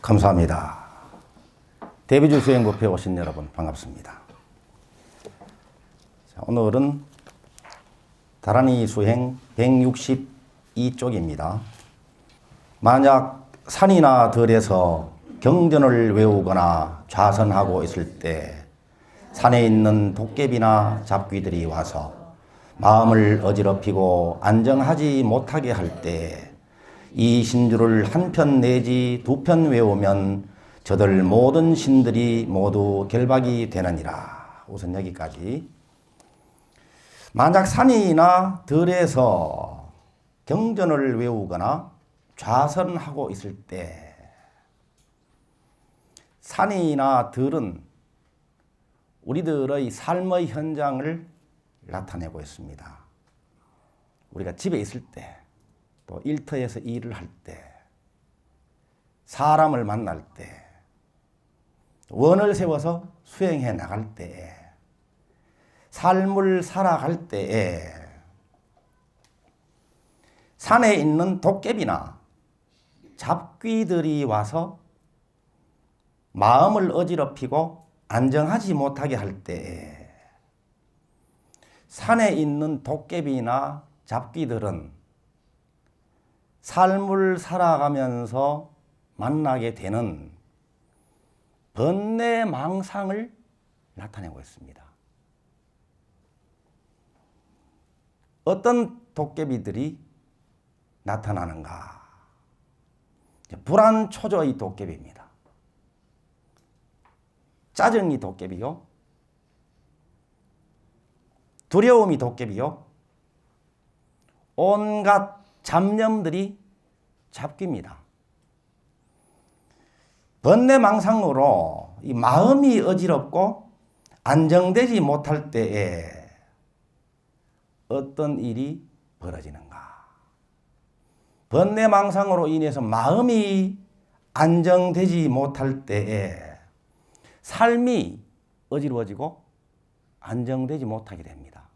감사합니다. 대비주 수행법회에 오신 여러분 반갑습니다. 자, 오늘은 다란이 수행 162쪽입니다. 만약 산이나 들에서 경전을 외우거나 좌선하고 있을 때 산에 있는 도깨비나 잡귀들이 와서 마음을 어지럽히고 안정하지 못하게 할 때 이 신주를 한 편 내지 두 편 외우면 저들 모든 신들이 모두 결박이 되느니라. 우선 여기까지. 만약 산이나 들에서 경전을 외우거나 좌선하고 있을 때 산이나 들은 우리들의 삶의 현장을 나타내고 있습니다. 우리가 집에 있을 때, 또 일터에서 일을 할 때, 사람을 만날 때, 원을 세워서 수행해 나갈 때에, 삶을 살아갈 때에 산에 있는 도깨비나 잡귀들이 와서 마음을 어지럽히고 안정하지 못하게 할 때에 산에 있는 도깨비나 잡귀들은 삶을 살아가면서 만나게 되는 번뇌망상을 나타내고 있습니다. 어떤 도깨비들이 나타나는가? 불안초조의 도깨비입니다. 짜증이 도깨비요. 두려움이 도깨비요. 온갖 잡념들이 잡귀입니다. 번뇌망상으로 이 마음이 어지럽고 안정되지 못할 때에 어떤 일이 벌어지는가? 번뇌망상으로 인해서 마음이 안정되지 못할 때에 삶이 어지러워지고 안정되지 못하게 됩니다.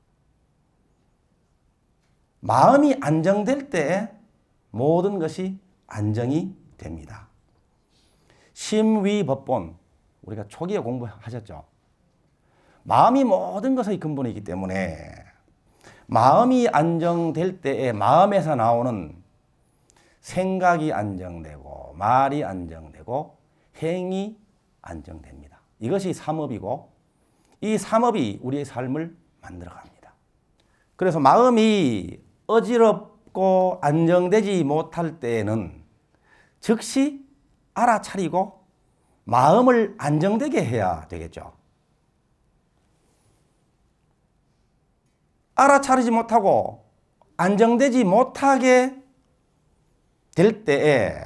마음이 안정될 때 모든 것이 안정이 됩니다. 심위법본, 우리가 초기에 공부하셨죠? 마음이 모든 것의 근본이기 때문에 마음이 안정될 때에 마음에서 나오는 생각이 안정되고 말이 안정되고 행이 안정됩니다. 이것이 삼업이고 이 삼업이 우리의 삶을 만들어갑니다. 그래서 마음이 어지럽고 안정되지 못할 때에는 즉시 알아차리고 마음을 안정되게 해야 되겠죠. 알아차리지 못하고 안정되지 못하게 될 때에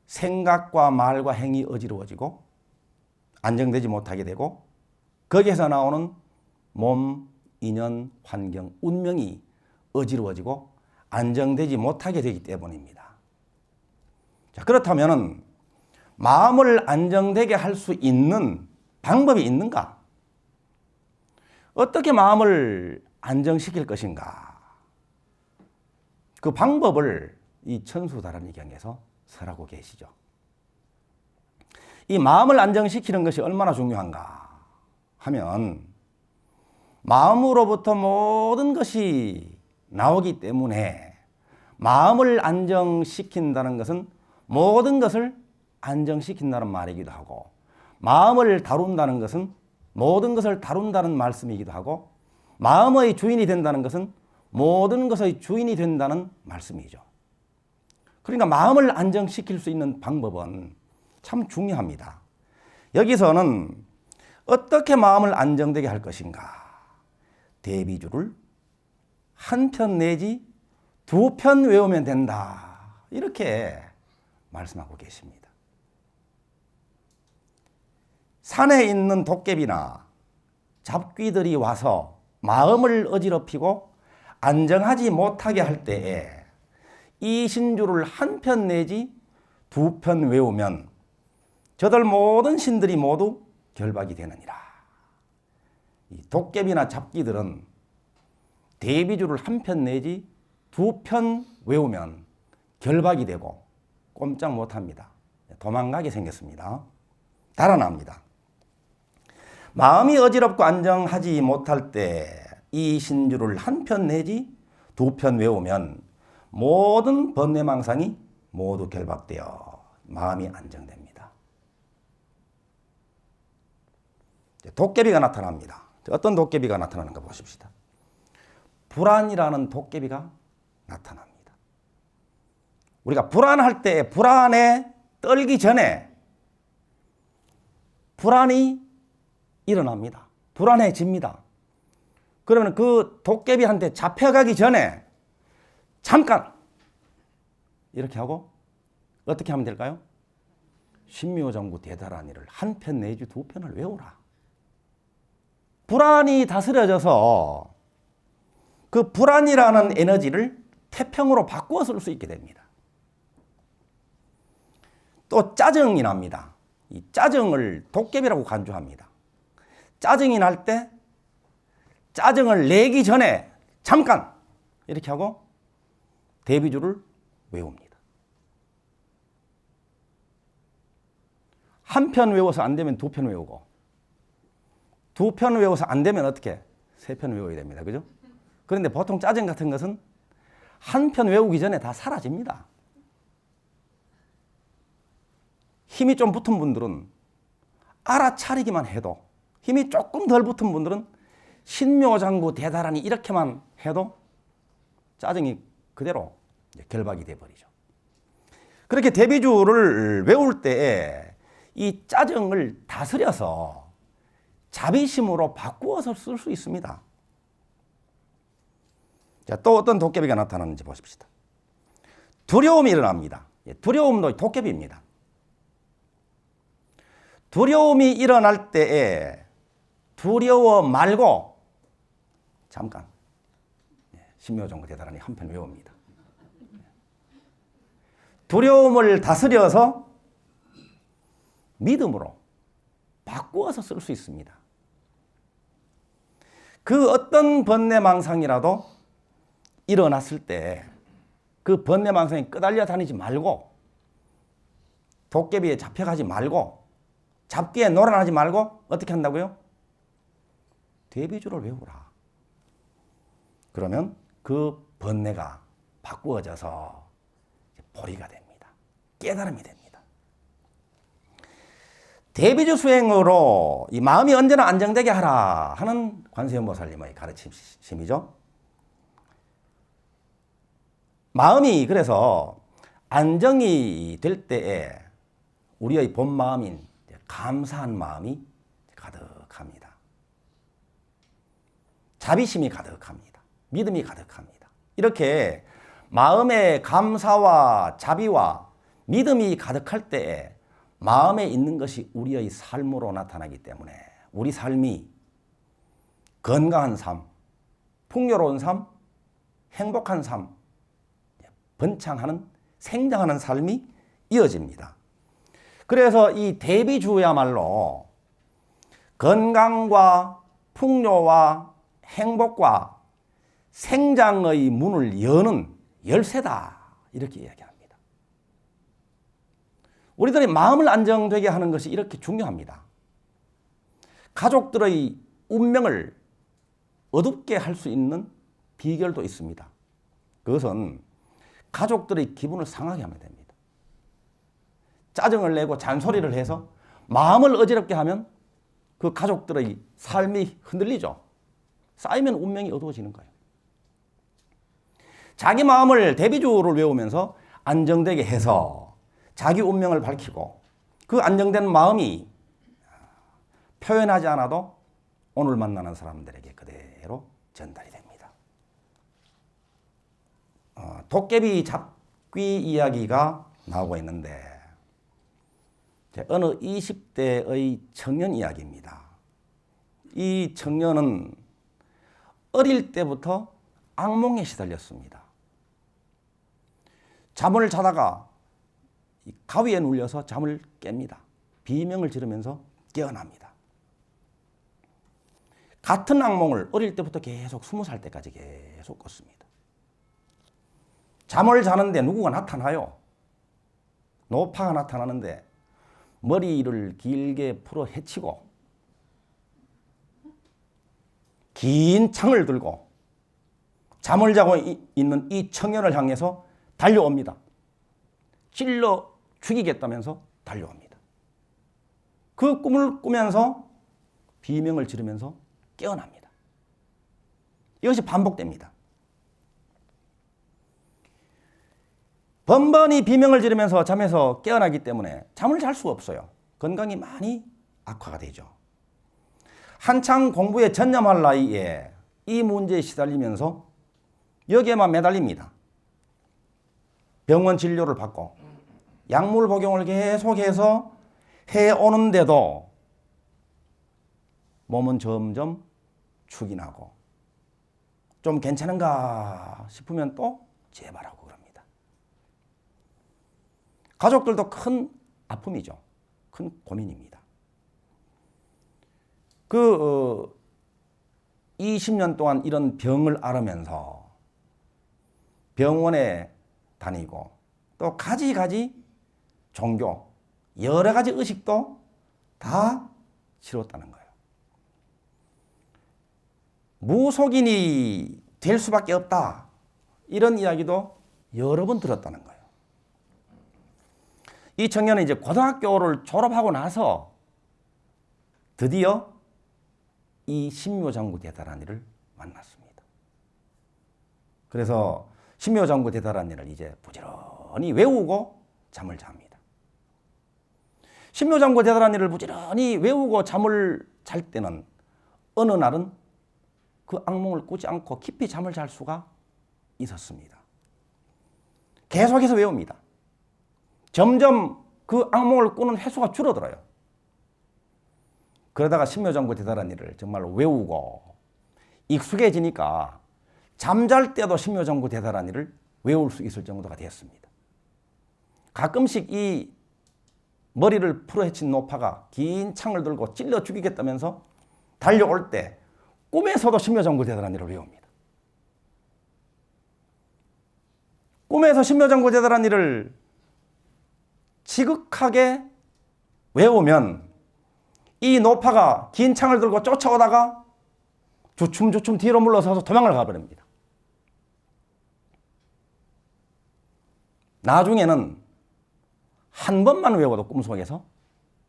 생각과 말과 행이 어지러워지고 안정되지 못하게 되고 거기에서 나오는 몸, 인연, 환경, 운명이 어지러워지고 안정되지 못하게 되기 때문입니다. 자, 그렇다면 마음을 안정되게 할 수 있는 방법이 있는가? 어떻게 마음을 안정시킬 것인가? 그 방법을 이 천수다란이경에서 설하고 계시죠. 이 마음을 안정시키는 것이 얼마나 중요한가 하면 마음으로부터 모든 것이 나오기 때문에 마음을 안정시킨다는 것은 모든 것을 안정시킨다는 말이기도 하고 마음을 다룬다는 것은 모든 것을 다룬다는 말씀이기도 하고 마음의 주인이 된다는 것은 모든 것의 주인이 된다는 말씀이죠. 그러니까 마음을 안정시킬 수 있는 방법은 참 중요합니다. 여기서는 어떻게 마음을 안정되게 할 것인가? 대비주를 한 편 내지 두 편 외우면 된다. 이렇게 말씀하고 계십니다. 산에 있는 도깨비나 잡귀들이 와서 마음을 어지럽히고 안정하지 못하게 할 때에 이 신주를 한 편 내지 두 편 외우면 저들 모든 신들이 모두 결박이 되느니라. 이 도깨비나 잡귀들은 대비주를 한 편 내지 두 편 외우면 결박이 되고 꼼짝 못합니다. 도망가게 생겼습니다. 달아납니다. 마음이 어지럽고 안정하지 못할 때 이 신주를 한 편 내지 두 편 외우면 모든 번뇌망상이 모두 결박되어 마음이 안정됩니다. 도깨비가 나타납니다. 어떤 도깨비가 나타나는가 보십시다. 불안이라는 도깨비가 나타납니다. 우리가 불안할 때 불안에 떨기 전에 불안이 일어납니다. 불안해집니다. 그러면 그 도깨비한테 잡혀가기 전에 잠깐 이렇게 하고 어떻게 하면 될까요? 신묘정구 대다란이를 한 편 내지 두 편을 외우라. 불안이 다스려져서 그 불안이라는 에너지를 태평으로 바꾸어 쓸 수 있게 됩니다. 또 짜증이 납니다. 이 짜증을 도깨비라고 간주합니다. 짜증이 날 때 짜증을 내기 전에 잠깐 이렇게 하고 대비주를 외웁니다. 한 편 외워서 안 되면 두 편 외우고 두 편 외워서 안 되면 어떻게? 세 편 외워야 됩니다. 그죠? 그런데 보통 짜증 같은 것은 한 편 외우기 전에 다 사라집니다. 힘이 좀 붙은 분들은 알아차리기만 해도, 힘이 조금 덜 붙은 분들은 신묘장구 대다란이 이렇게만 해도 짜증이 그대로 결박이 돼버리죠. 그렇게 대비주를 외울 때에 이 짜증을 다스려서 자비심으로 바꾸어서 쓸 수 있습니다. 자, 또 어떤 도깨비가 나타나는지 보십시다. 두려움이 일어납니다. 두려움도 도깨비입니다. 두려움이 일어날 때에 두려워 말고 잠깐 신묘정구 대다란이 한 편 외웁니다. 두려움을 다스려서 믿음으로 바꾸어서 쓸 수 있습니다. 그 어떤 번뇌망상이라도 일어났을 때 그 번뇌망상에 끄달려 다니지 말고 도깨비에 잡혀가지 말고 잡기에 놀아나지 말고 어떻게 한다고요? 대비주를 외우라. 그러면 그 번뇌가 바꾸어져서 보리가 됩니다. 깨달음이 됩니다. 대비주 수행으로 이 마음이 언제나 안정되게 하라 하는 관세음보살님의 가르침이죠. 마음이 그래서 안정이 될 때에 우리의 본 마음인 감사한 마음이 가득합니다. 자비심이 가득합니다. 믿음이 가득합니다. 이렇게 마음에 감사와 자비와 믿음이 가득할 때에 마음에 있는 것이 우리의 삶으로 나타나기 때문에 우리 삶이 건강한 삶, 풍요로운 삶, 행복한 삶, 번창하는 생장하는 삶이 이어집니다. 그래서 이 대비주야말로 건강과 풍요와 행복과 생장의 문을 여는 열쇠다 이렇게 이야기합니다. 우리들의 마음을 안정되게 하는 것이 이렇게 중요합니다. 가족들의 운명을 어둡게 할 수 있는 비결도 있습니다. 그것은 가족들의 기분을 상하게 하면 됩니다. 짜증을 내고 잔소리를 해서 마음을 어지럽게 하면 그 가족들의 삶이 흔들리죠. 쌓이면 운명이 어두워지는 거예요. 자기 마음을 대비주를 외우면서 안정되게 해서 자기 운명을 밝히고 그 안정된 마음이 표현하지 않아도 오늘 만나는 사람들에게 그대로 전달이 됩니다. 도깨비 잡귀 이야기가 나오고 있는데 어느 20대의 청년 이야기입니다. 이 청년은 어릴 때부터 악몽에 시달렸습니다. 잠을 자다가 가위에 눌려서 잠을 깹니다. 비명을 지르면서 깨어납니다. 같은 악몽을 어릴 때부터 계속 20살 때까지 계속 꿨습니다. 잠을 자는데 누구가 나타나요. 노파가 나타나는데 머리를 길게 풀어 헤치고 긴 창을 들고 잠을 자고 있는 이 청년을 향해서 달려옵니다. 찔러 죽이겠다면서 달려옵니다. 그 꿈을 꾸면서 비명을 지르면서 깨어납니다. 이것이 반복됩니다. 번번이 비명을 지르면서 잠에서 깨어나기 때문에 잠을 잘 수가 없어요. 건강이 많이 악화가 되죠. 한창 공부에 전념할 나이에 이 문제에 시달리면서 여기에만 매달립니다. 병원 진료를 받고 약물 복용을 계속해서 해오는데도 몸은 점점 축이 나고 좀 괜찮은가 싶으면 또 재발하고 그럽니다. 가족들도 큰 아픔이죠. 큰 고민입니다. 20년 동안 이런 병을 앓으면서 병원에 다니고 또 가지 종교, 여러 가지 의식도 다 치렀다는 거예요. 무속인이 될 수밖에 없다. 이런 이야기도 여러 번 들었다는 거예요. 이 청년은 이제 고등학교를 졸업하고 나서 드디어 이 신묘장구 대다라니를 만났습니다. 그래서 신묘장구 대다라니를 이제 부지런히 외우고 잠을 잡니다. 신묘장구 대다라니를 부지런히 외우고 잠을 잘 때는 어느 날은 그 악몽을 꾸지 않고 깊이 잠을 잘 수가 있었습니다. 계속해서 외웁니다. 점점 그 악몽을 꾸는 횟수가 줄어들어요. 그러다가 신묘장구 대다라니를 정말 외우고 익숙해지니까 잠잘 때도 신묘장구 대다라니를 외울 수 있을 정도가 되었습니다. 가끔씩 이 머리를 풀어헤친 노파가 긴 창을 들고 찔러 죽이겠다면서 달려올 때 꿈에서도 신묘장구 대다라니를 외웁니다. 꿈에서 신묘장구 대다라니를 지극하게 외우면 이 노파가 긴 창을 들고 쫓아오다가 주춤주춤 뒤로 물러서서 도망을 가버립니다. 나중에는 한 번만 외워도 꿈속에서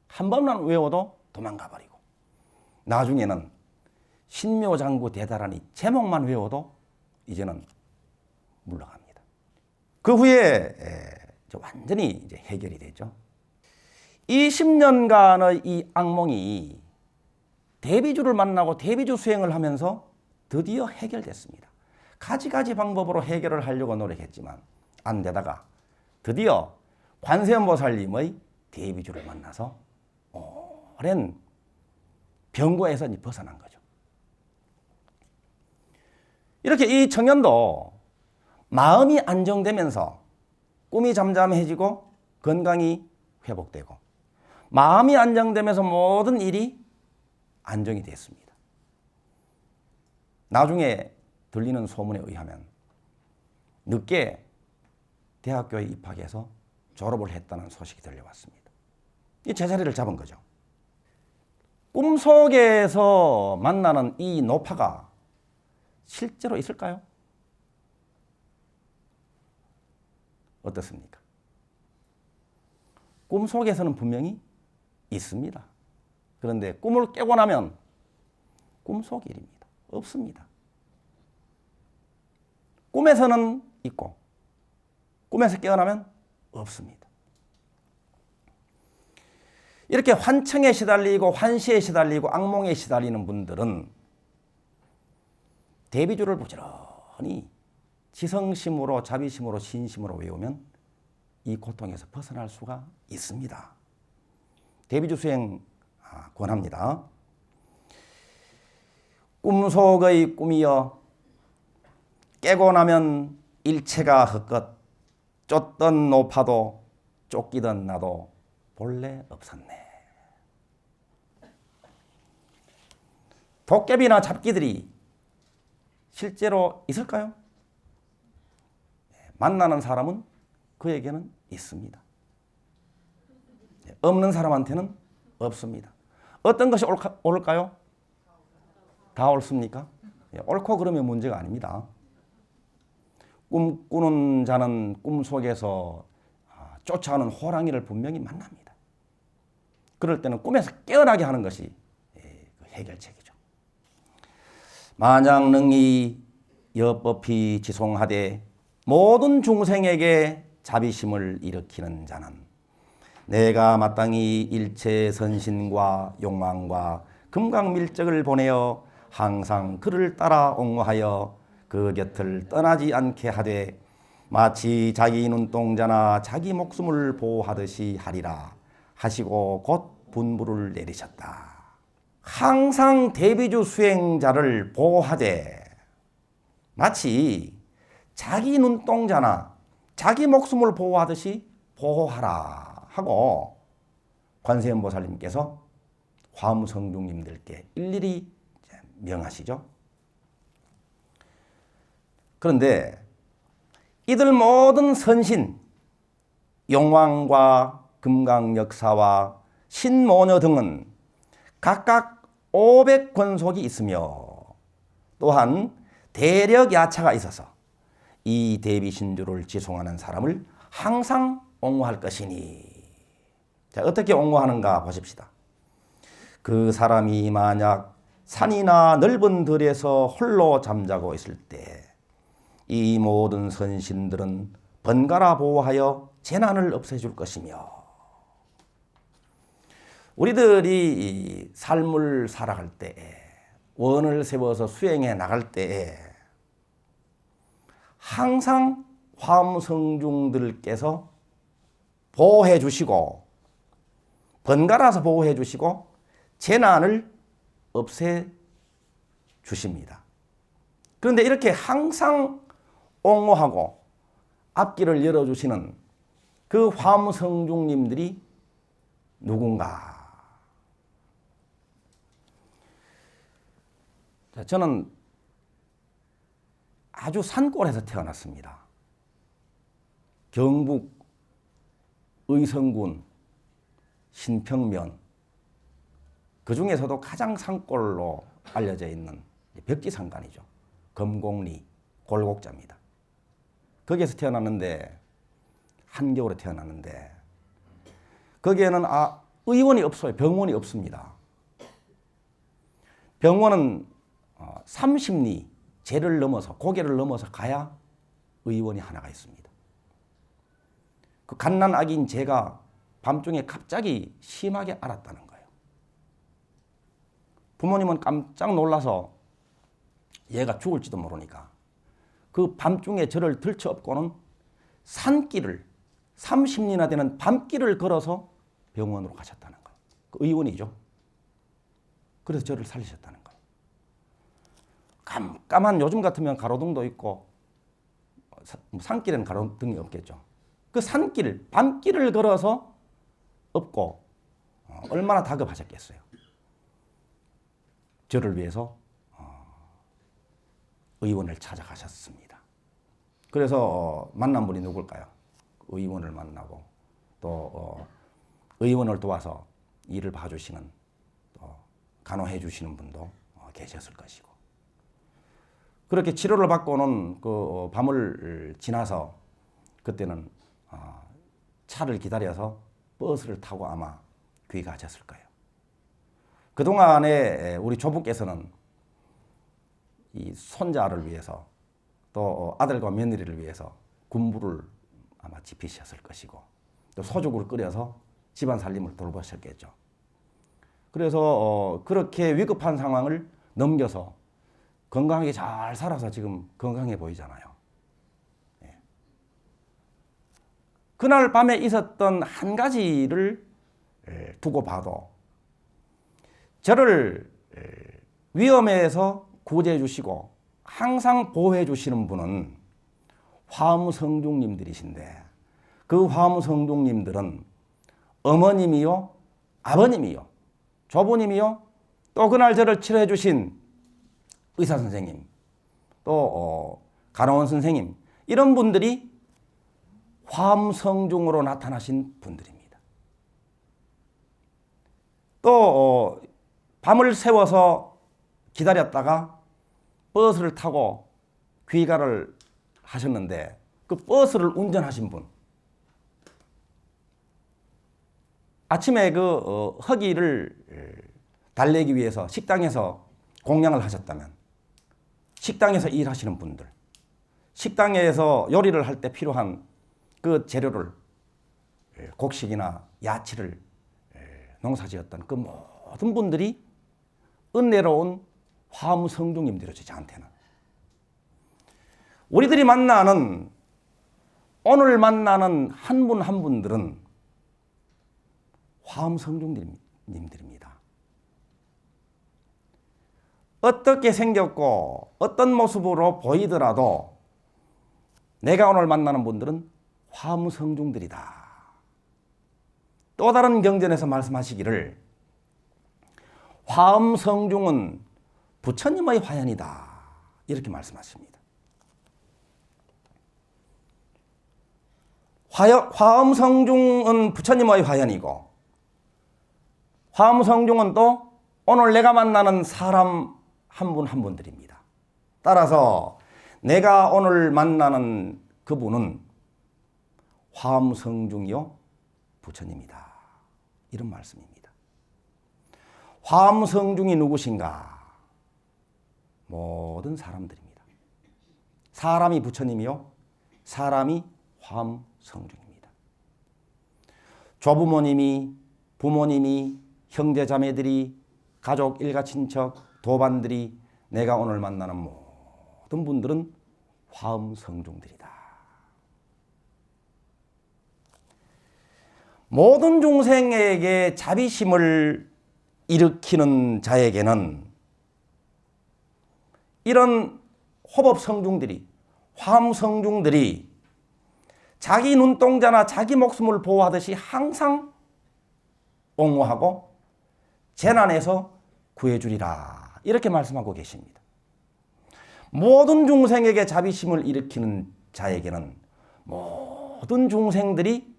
한 번만 외워도 도망가 버리고 나중에는 신묘장구 대다라니 제목만 외워도 이제는 물러갑니다. 그 후에 완전히 이제 해결이 되죠. 20년간의 이 악몽이 대비주를 만나고 대비주 수행을 하면서 드디어 해결됐습니다. 가지가지 방법으로 해결을 하려고 노력했지만 안 되다가 드디어 관세음보살님의 대비주를 만나서 오랜 병고에서 벗어난 거죠. 이렇게 이 청년도 마음이 안정되면서 꿈이 잠잠해지고 건강이 회복되고 마음이 안정되면서 모든 일이 안정이 됐습니다. 나중에 들리는 소문에 의하면 늦게 대학교에 입학해서 졸업을 했다는 소식이 들려왔습니다. 이 제자리를 잡은 거죠. 꿈속에서 만나는 이 노파가 실제로 있을까요? 어떻습니까? 꿈속에서는 분명히 있습니다. 그런데 꿈을 깨고 나면 꿈속 일입니다. 없습니다. 꿈에서는 있고 꿈에서 깨어나면 없습니다. 이렇게 환청에 시달리고 환시에 시달리고 악몽에 시달리는 분들은 대비주를 부지런히 지성심으로 자비심으로 신심으로 외우면 이 고통에서 벗어날 수가 있습니다. 대비주 수행 권합니다. 꿈속의 꿈이여 깨고 나면 일체가 헛것 쫓던 노파도 쫓기던 나도 본래 없었네. 도깨비나 잡기들이 실제로 있을까요? 만나는 사람은 그에게는 있습니다. 없는 사람한테는 없습니다. 어떤 것이 옳을까요? 다 옳습니까? 옳고 그러면 문제가 아닙니다. 꿈꾸는 자는 꿈속에서 쫓아오는 호랑이를 분명히 만납니다. 그럴 때는 꿈에서 깨어나게 하는 것이 해결책이죠. 만약 능히 여법히 지송하되 모든 중생에게 자비심을 일으키는 자는 내가 마땅히 일체 선신과 욕망과 금강밀적을 보내어 항상 그를 따라 옹호하여 그 곁을 떠나지 않게 하되 마치 자기 눈동자나 자기 목숨을 보호하듯이 하리라 하시고 곧 분부를 내리셨다. 항상 대비주 수행자를 보호하되 마치 자기 눈동자나 자기 목숨을 보호하듯이 보호하라 하고 관세음보살님께서 화무성중님들께 일일이 명하시죠. 그런데 이들 모든 선신, 용왕과 금강역사와 신모녀 등은 각각 500권속이 있으며 또한 대력야차가 있어서 이 대비신주를 지송하는 사람을 항상 옹호할 것이니. 자, 어떻게 옹호하는가 보십시다. 그 사람이 만약 산이나 넓은 들에서 홀로 잠자고 있을 때 이 모든 선신들은 번갈아 보호하여 재난을 없애줄 것이며, 우리들이 삶을 살아갈 때에 원을 세워서 수행해 나갈 때에 항상 화무성중들께서 보호해 주시고 번갈아서 보호해 주시고 재난을 없애 주십니다. 그런데 이렇게 항상 옹호하고 앞길을 열어주시는 그 화무성중님들이 누군가? 저는 아주 산골에서 태어났습니다. 경북 의성군 신평면, 그 중에서도 가장 산골로 알려져 있는 벽지산간이죠. 금곡리 골곡자입니다. 거기에서 태어났는데, 한겨울에 태어났는데 거기에는 의원이 없어요. 병원이 없습니다. 병원은 30리 제를 넘어서, 고개를 넘어서 가야 의원이 하나가 있습니다. 그 갓난아기인 제가 밤중에 갑자기 심하게 앓았다는 거예요. 부모님은 깜짝 놀라서 얘가 죽을지도 모르니까 그 밤중에 저를 들쳐업고는 산길을 30리나 되는 밤길을 걸어서 병원으로 가셨다는 거예요. 그 의원이죠. 그래서 저를 살리셨다는 거예요. 깜깜한, 요즘 같으면 가로등도 있고 산길에는 가로등이 없겠죠. 그 산길, 밤길을 걸어서 업고 얼마나 다급하셨겠어요. 저를 위해서 의원을 찾아가셨습니다. 그래서 만난 분이 누굴까요? 의원을 만나고 또 의원을 도와서 일을 봐주시는, 또 간호해 주시는 분도 계셨을 것이고, 그렇게 치료를 받고는 그 밤을 지나서 그때는 차를 기다려서 버스를 타고 아마 귀가하셨을 거예요. 그동안에 우리 조부께서는 이 손자를 위해서 또 아들과 며느리를 위해서 군부를 아마 지피셨을 것이고, 또 소죽을 끓여서 집안 살림을 돌보셨겠죠. 그래서 그렇게 위급한 상황을 넘겨서 건강하게 잘 살아서 지금 건강해 보이잖아요. 예. 그날 밤에 있었던 한 가지를 두고 봐도 저를 위험에서 구제해 주시고 항상 보호해 주시는 분은 화무성중님들이신데, 그 화무성중님들은 어머님이요, 아버님이요, 조부님이요, 또 그날 저를 치료해 주신 의사 선생님, 또 간호원 선생님, 이런 분들이 화무성중으로 나타나신 분들입니다. 또 밤을 새워서 기다렸다가 버스를 타고 귀가를 하셨는데 그 버스를 운전하신 분 아침에 그 허기를 달래기 위해서 식당에서 공양을 하셨다면 식당에서 일하시는 분들 식당에서 요리를 할 때 필요한 그 재료를 곡식이나 야채를 농사지었던 그 모든 분들이 은혜로운 화엄성중님들이죠. 저한테는 우리들이 만나는 오늘 만나는 한 분 한 분들은 화엄성중님들입니다. 어떻게 생겼고 어떤 모습으로 보이더라도 내가 오늘 만나는 분들은 화엄성중들이다. 또 다른 경전에서 말씀하시기를 화엄성중은 부처님의 화연이다. 이렇게 말씀하십니다. 화엄성중은 부처님의 화연이고 화엄성중은 또 오늘 내가 만나는 사람 한 분 한 분들입니다. 따라서 내가 오늘 만나는 그분은 화엄성중이요 부처님이다. 이런 말씀입니다. 화엄성중이 누구신가? 모든 사람들입니다. 사람이 부처님이요 사람이 화엄성중입니다. 조부모님이 부모님이 형제자매들이 가족 일가친척 도반들이 내가 오늘 만나는 모든 분들은 화엄성중들이다. 모든 중생에게 자비심을 일으키는 자에게는 이런 호법성중들이 화엄성중들이 자기 눈동자나 자기 목숨을 보호하듯이 항상 옹호하고 재난에서 구해주리라 이렇게 말씀하고 계십니다. 모든 중생에게 자비심을 일으키는 자에게는 모든 중생들이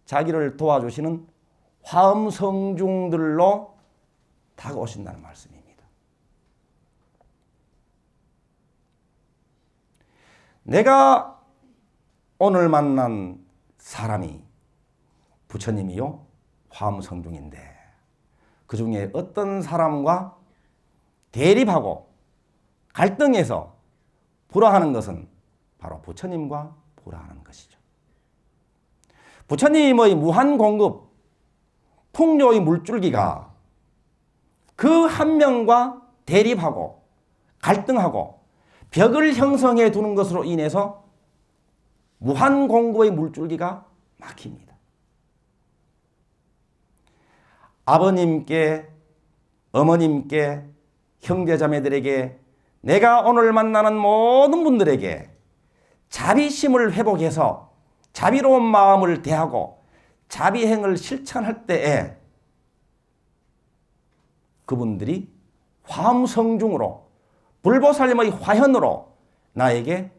자기를 도와주시는 화엄성중들로 다가오신다는 말씀입니다. 내가 오늘 만난 사람이 부처님이요 화엄성중인데 그 중에 어떤 사람과 대립하고 갈등해서 불화하는 것은 바로 부처님과 불화하는 것이죠. 부처님의 무한공급 풍요의 물줄기가 그 한 명과 대립하고 갈등하고 벽을 형성해 두는 것으로 인해서 무한공급의 물줄기가 막힙니다. 아버님께 어머님께 형제자매들에게 내가 오늘 만나는 모든 분들에게 자비심을 회복해서 자비로운 마음을 대하고 자비행을 실천할 때에 그분들이 화엄성중으로 불보살님의 화현으로 나에게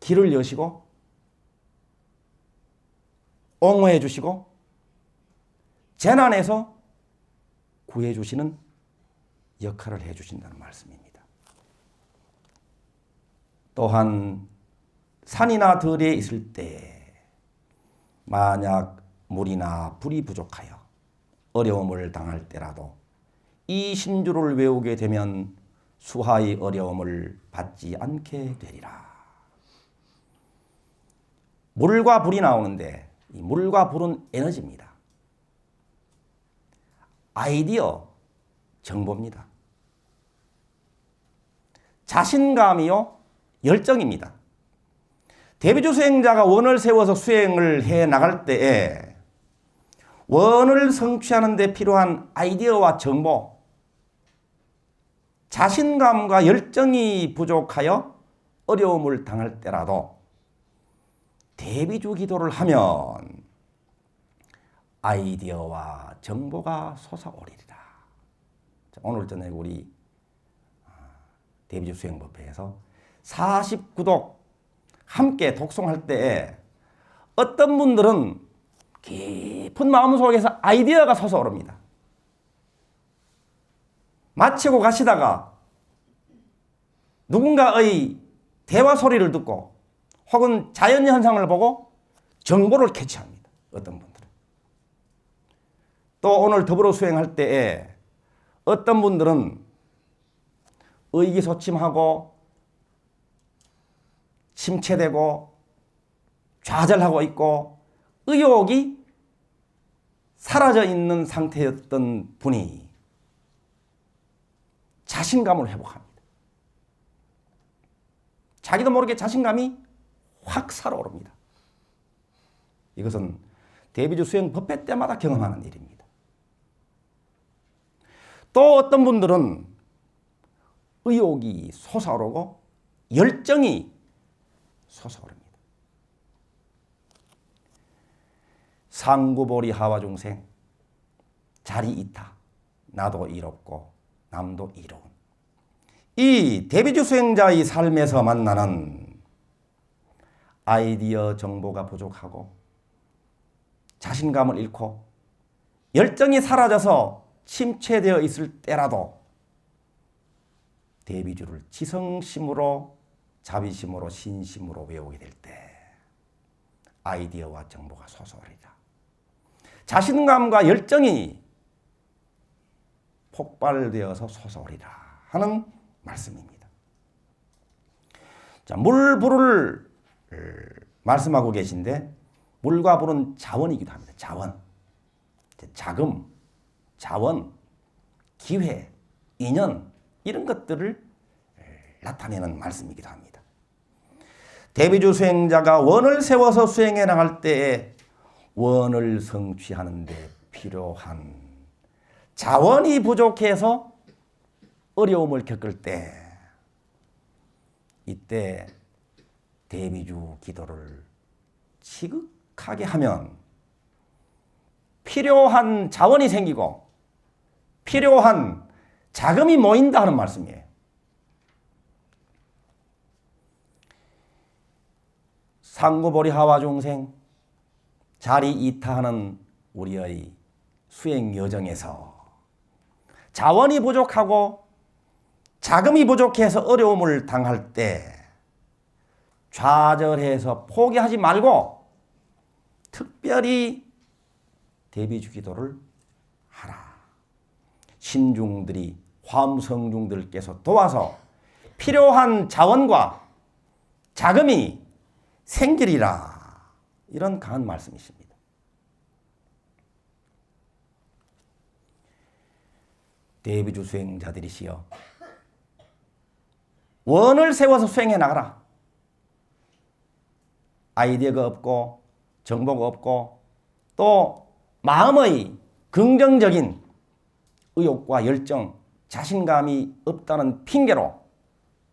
길을 여시고 옹호해 주시고 재난에서 구해 주시는 역할을 해 주신다는 말씀입니다. 또한 산이나 들에 있을 때 만약 물이나 불이 부족하여 어려움을 당할 때라도 이 신주를 외우게 되면 수하의 어려움을 받지 않게 되리라. 물과 불이 나오는데 이 물과 불은 에너지입니다. 아이디어, 정보입니다. 자신감이요, 열정입니다. 대비주 수행자가 원을 세워서 수행을 해 나갈 때에 원을 성취하는 데 필요한 아이디어와 정보, 자신감과 열정이 부족하여 어려움을 당할 때라도 대비주 기도를 하면 아이디어와 정보가 솟아오리리라. 오늘 저녁에 우리 대비주 수행법회에서 49독 함께 독송할 때 어떤 분들은 깊은 마음속에서 아이디어가 솟아오릅니다. 마치고 가시다가 누군가의 대화 소리를 듣고 혹은 자연현상을 보고 정보를 캐치합니다. 어떤 분들은. 또 오늘 더불어 수행할 때에 어떤 분들은 의기소침하고 침체되고 좌절하고 있고 의욕이 사라져 있는 상태였던 분이 자신감을 회복합니다. 자기도 모르게 자신감이 확 살아오릅니다. 이것은 대비주 수행 법회 때마다 경험하는 일입니다. 또 어떤 분들은 의욕이 솟아오르고 열정이 솟아오릅니다. 상구보리 하와중생 자리이타 나도 이롭고 남도 이로운 이 대비주 수행자의 삶에서 만나는 아이디어 정보가 부족하고 자신감을 잃고 열정이 사라져서 침체되어 있을 때라도 대비주를 지성심으로 자비심으로 신심으로 외우게 될 때 아이디어와 정보가 솟아오르리라. 자신감과 열정이 폭발되어서 솟아오리라 하는 말씀입니다. 자, 물, 불을 말씀하고 계신데 물과 불은 자원이기도 합니다. 자원, 자금, 자원, 기회, 인연 이런 것들을 나타내는 말씀이기도 합니다. 대비주 수행자가 원을 세워서 수행해 나갈 때에 원을 성취하는 데 필요한 자원이 부족해서 어려움을 겪을 때 이때 대비주 기도를 지극하게 하면 필요한 자원이 생기고 필요한 자금이 모인다 하는 말씀이에요. 상구보리 하와중생 자리이타하는 우리의 수행 여정에서 자원이 부족하고 자금이 부족해서 어려움을 당할 때 좌절해서 포기하지 말고 특별히 대비주 기도를 하라. 신중들이 화엄성중들께서 도와서 필요한 자원과 자금이 생기리라. 이런 강한 말씀이십니다. 대비주 수행자들이시여 원을 세워서 수행해 나가라. 아이디어가 없고 정보가 없고 또 마음의 긍정적인 의욕과 열정, 자신감이 없다는 핑계로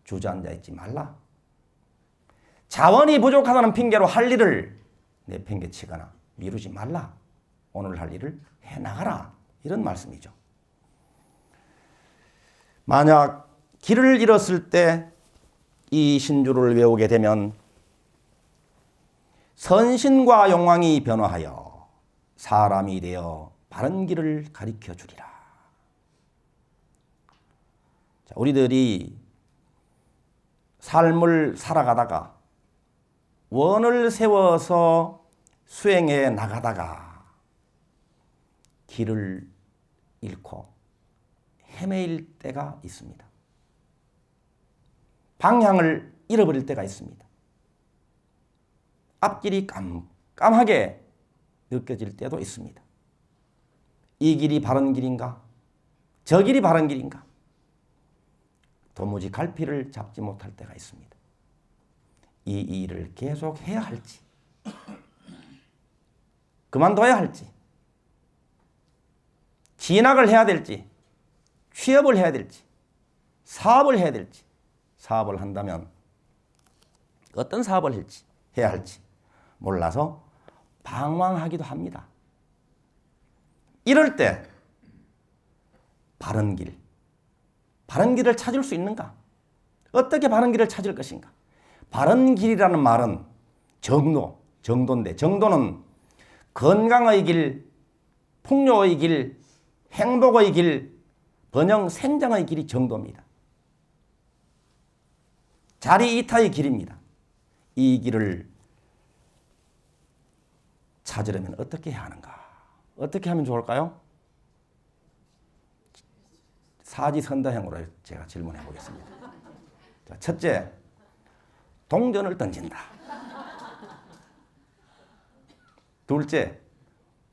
주저앉아 있지 말라. 자원이 부족하다는 핑계로 할 일을 내팽개치거나 미루지 말라. 오늘 할 일을 해나가라. 이런 말씀이죠. 만약 길을 잃었을 때 이 신주를 외우게 되면 선신과 용왕이 변화하여 사람이 되어 바른 길을 가리켜 주리라. 자, 우리들이 삶을 살아가다가 원을 세워서 수행해 나가다가 길을 잃고 헤매일 때가 있습니다. 방향을 잃어버릴 때가 있습니다. 앞길이 깜깜하게 느껴질 때도 있습니다. 이 길이 바른 길인가? 저 길이 바른 길인가? 도무지 갈피를 잡지 못할 때가 있습니다. 이 일을 계속 해야 할지, 그만둬야 할지, 진학을 해야 될지, 취업을 해야 될지, 사업을 해야 될지, 사업을 한다면 어떤 사업을 해야 할지 몰라서 방황하기도 합니다. 이럴 때 바른 길을 찾을 수 있는가? 어떻게 바른 길을 찾을 것인가? 바른 길이라는 말은 정도인데 정도는 건강의 길, 풍요의 길, 행복의 길, 번영 생장의 길이 정도입니다. 자리 이타의 길입니다. 이 길을 찾으려면 어떻게 해야 하는가? 어떻게 하면 좋을까요? 사지선다형으로 제가 질문해 보겠습니다. 자, 첫째, 동전을 던진다. 둘째,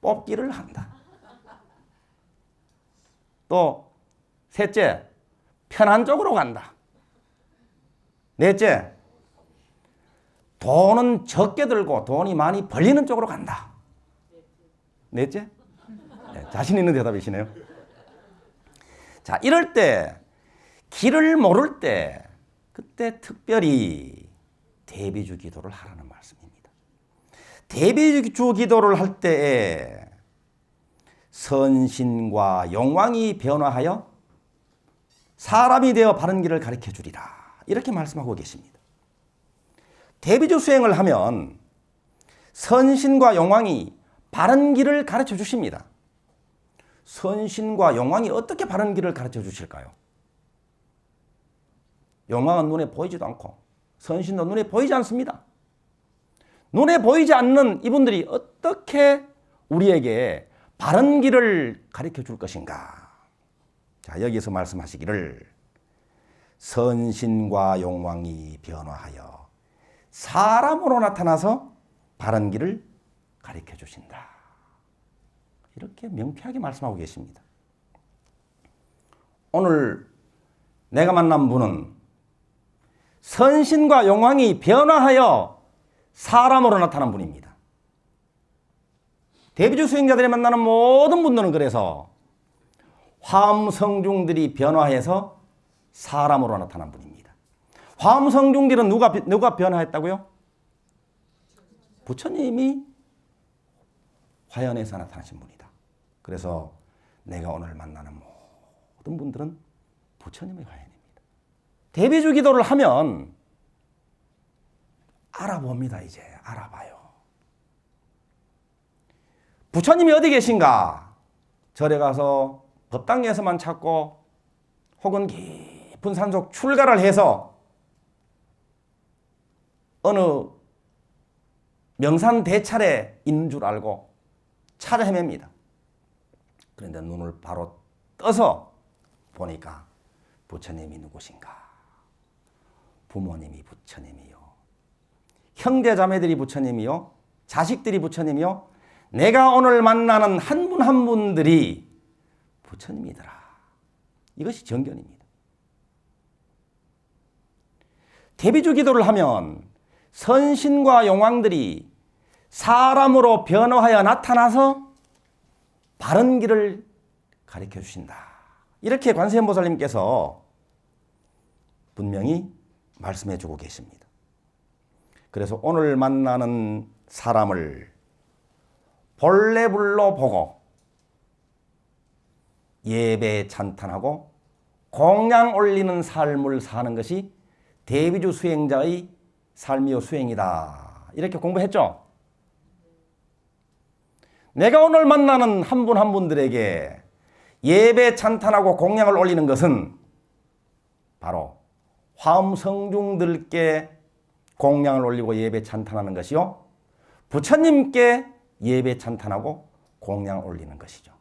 뽑기를 한다. 또 셋째, 편한 쪽으로 간다. 넷째, 돈은 적게 들고 돈이 많이 벌리는 쪽으로 간다. 넷째? 네, 자신 있는 대답이시네요. 자, 이럴 때, 길을 모를 때, 그때 특별히 대비주 기도를 하라는 말씀입니다. 대비주 기도를 할 때에 선신과 용왕이 변화하여 사람이 되어 바른 길을 가르쳐 주리라. 이렇게 말씀하고 계십니다. 대비주 수행을 하면 선신과 용왕이 바른 길을 가르쳐 주십니다. 선신과 용왕이 어떻게 바른 길을 가르쳐 주실까요? 용왕은 눈에 보이지도 않고 선신도 눈에 보이지 않습니다. 눈에 보이지 않는 이분들이 어떻게 우리에게 바른 길을 가르쳐 줄 것인가? 자, 여기서 말씀하시기를 선신과 용왕이 변화하여 사람으로 나타나서 바른 길을 가르쳐 주신다. 이렇게 명쾌하게 말씀하고 계십니다. 오늘 내가 만난 분은 선신과 용왕이 변화하여 사람으로 나타난 분입니다. 대비주 수행자들이 만나는 모든 분들은 그래서 화엄성중들이 변화해서 사람으로 나타난 분입니다. 화엄성중들은 누가 변화했다고요? 부처님이 화연에서 나타나신 분이다. 그래서 내가 오늘 만나는 모든 분들은 부처님의 화연입니다. 대비주 기도를 하면 알아봅니다. 이제 알아봐요. 부처님이 어디 계신가? 절에 가서 법당에서만 찾고 혹은 깊은 산속 출가를 해서 어느 명산 대찰에 있는 줄 알고 찾아 헤맵니다. 그런데 눈을 바로 떠서 보니까 부처님이 누구신가? 부모님이 부처님이요. 형제 자매들이 부처님이요. 자식들이 부처님이요. 내가 오늘 만나는 한 분 한 분들이 부처님이더라. 이것이 정견입니다. 대비주 기도를 하면 선신과 용왕들이 사람으로 변화하여 나타나서 바른 길을 가르쳐 주신다. 이렇게 관세음보살님께서 분명히 말씀해 주고 계십니다. 그래서 오늘 만나는 사람을 본래불로 보고 예배 찬탄하고 공양 올리는 삶을 사는 것이 대비주 수행자의 삶이요 수행이다. 이렇게 공부했죠? 내가 오늘 만나는 한 분 한 분들에게 예배 찬탄하고 공양을 올리는 것은 바로 화엄성중들께 공양을 올리고 예배 찬탄하는 것이요. 부처님께 예배 찬탄하고 공양을 올리는 것이죠.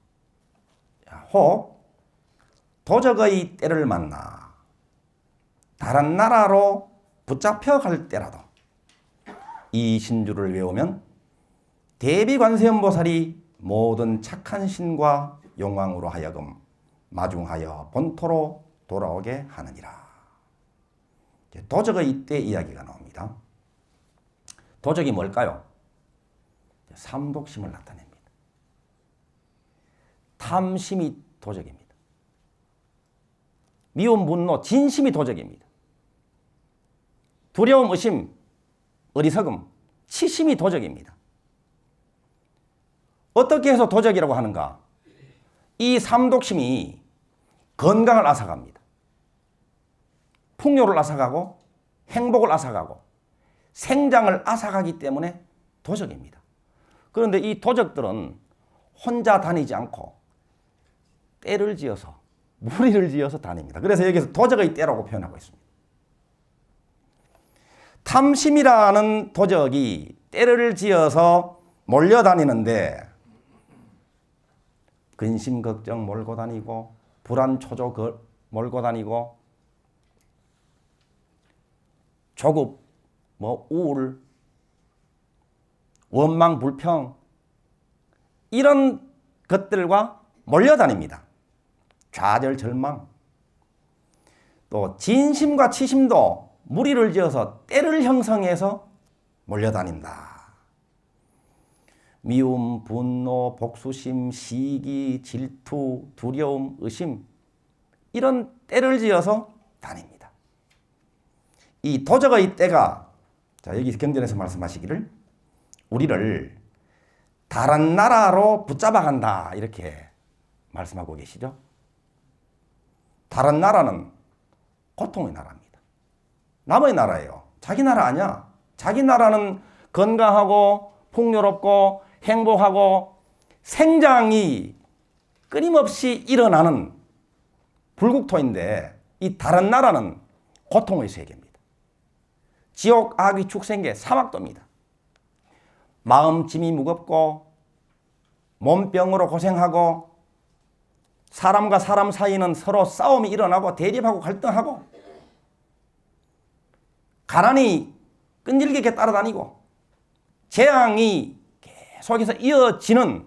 혹 도적의 때를 만나 다른 나라로 붙잡혀 갈 때라도 이 신주를 외우면 대비관세음보살이 모든 착한 신과 용왕으로 하여금 마중하여 본토로 돌아오게 하느니라. 도적의 때 이야기가 나옵니다. 도적이 뭘까요? 삼독심을 나타냅니다. 탐심이 도적입니다. 미움, 분노, 진심이 도적입니다. 두려움, 의심, 어리석음, 치심이 도적입니다. 어떻게 해서 도적이라고 하는가? 이 삼독심이 건강을 앗아갑니다. 풍요를 앗아가고 행복을 앗아가고 생장을 앗아가기 때문에 도적입니다. 그런데 이 도적들은 혼자 다니지 않고 떼를 지어서 무리를 지어서 다닙니다. 그래서 여기서 도적의 때라고 표현하고 있습니다. 탐심이라는 도적이 때를 지어서 몰려다니는데 근심 걱정 몰고 다니고 불안 초조 몰고 다니고 조급 우울 원망 불평 이런 것들과 몰려다닙니다. 좌절 절망 또 진심과 치심도 무리를 지어서 때를 형성해서 몰려다닌다. 미움, 분노, 복수심, 시기, 질투, 두려움, 의심 이런 때를 지어서 다닙니다. 이 도적의 때가 여기 경전에서 말씀하시기를 우리를 다른 나라로 붙잡아간다 이렇게 말씀하고 계시죠. 다른 나라는 고통의 나라입니다. 남의 나라예요. 자기 나라 아니야. 자기 나라는 건강하고 풍요롭고 행복하고 생장이 끊임없이 일어나는 불국토인데 이 다른 나라는 고통의 세계입니다. 지옥, 악귀, 축생계, 사막도입니다. 마음짐이 무겁고 몸병으로 고생하고 사람과 사람 사이는 서로 싸움이 일어나고 대립하고 갈등하고 가난이 끈질기게 따라다니고 재앙이 계속해서 이어지는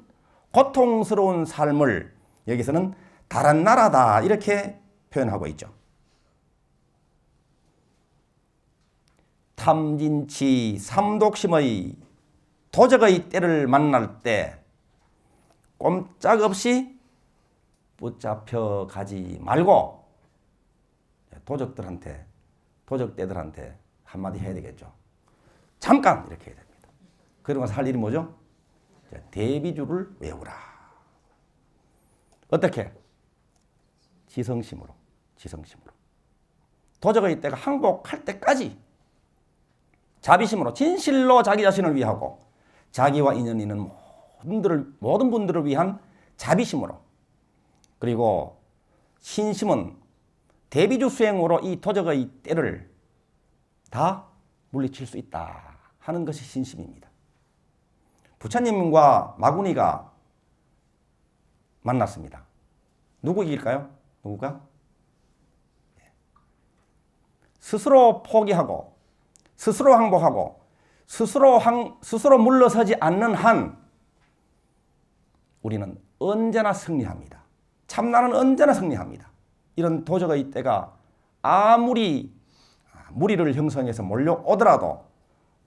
고통스러운 삶을 여기서는 다른 나라다 이렇게 표현하고 있죠. 탐진치 삼독심의 도적의 때를 만날 때 꼼짝없이 붙잡혀 가지 말고 도적떼들한테 한마디 해야 되겠죠. 잠깐 이렇게 해야 됩니다. 그러면서 할 일이 뭐죠? 대비주를 외우라. 어떻게? 지성심으로. 도적의 때가 항복할 때까지 자비심으로 진실로 자기 자신을 위하고 자기와 인연 있는 모든 분들을 위한 자비심으로 그리고 신심은 대비주 수행으로 이 도적의 때를 다 물리칠 수 있다 하는 것이 신심입니다. 부처님과 마구니가 만났습니다. 누구 이길까요? 누구가? 스스로 포기하고 스스로 항복하고 스스로 물러서지 않는 한 우리는 언제나 승리합니다. 참나는 언제나 승리합니다. 이런 도적의 때가 아무리 무리를 형성해서 몰려오더라도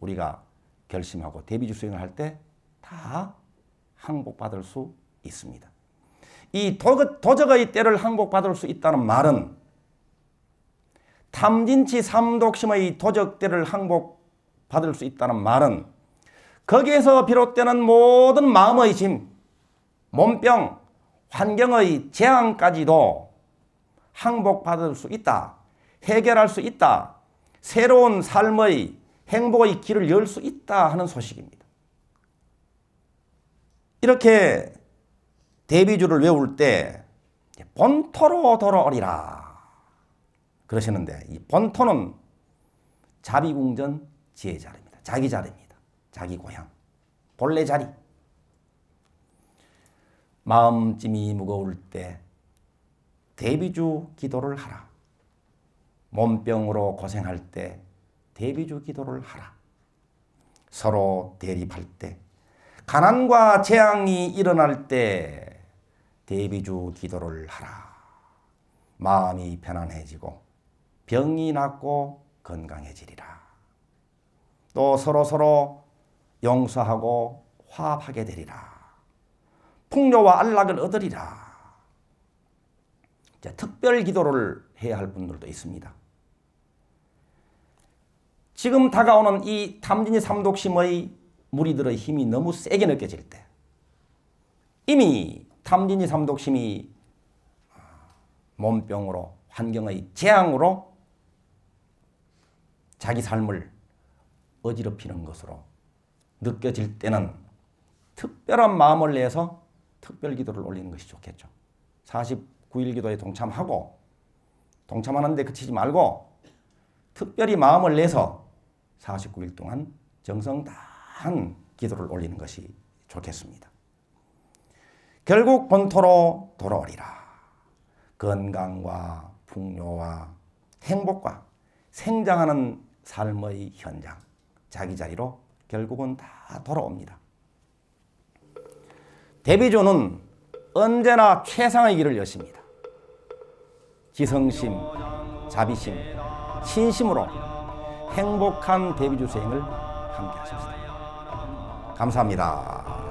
우리가 결심하고 대비주 수행을 할 때 다 항복받을 수 있습니다. 이 도적의 때를 항복받을 수 있다는 말은 탐진치 삼독심의 도적때를 항복받을 수 있다는 말은 거기에서 비롯되는 모든 마음의 짐, 몸병, 환경의 재앙까지도 항복받을 수 있다. 해결할 수 있다. 새로운 삶의 행복의 길을 열 수 있다 하는 소식입니다. 이렇게 대비주를 외울 때 본토로 돌아오리라 그러시는데 이 본토는 자비궁전 지혜 자리입니다. 자기 자리입니다. 자기 고향, 본래 자리. 마음짐이 무거울 때 대비주 기도를 하라. 몸병으로 고생할 때 대비주 기도를 하라. 서로 대립할 때, 가난과 재앙이 일어날 때 대비주 기도를 하라. 마음이 편안해지고 병이 낫고 건강해지리라. 또 서로 용서하고 화합하게 되리라. 풍요와 안락을 얻으리라. 특별 기도를 해야 할 분들도 있습니다. 지금 다가오는 이 탐진치 삼독심의 무리들의 힘이 너무 세게 느껴질 때 이미 탐진치 삼독심이 몸병으로 환경의 재앙으로 자기 삶을 어지럽히는 것으로 느껴질 때는 특별한 마음을 내서 특별 기도를 올리는 것이 좋겠죠. 9.1 기도에 동참하는데 그치지 말고 특별히 마음을 내서 49일 동안 정성 다한 기도를 올리는 것이 좋겠습니다. 결국 본토로 돌아오리라. 건강과 풍요와 행복과 생장하는 삶의 현장, 자기 자리로 결국은 다 돌아옵니다. 대비조는 언제나 최상의 길을 여십니다. 지성심, 자비심, 신심으로 행복한 대비주 수행을 함께 하십시다. 감사합니다.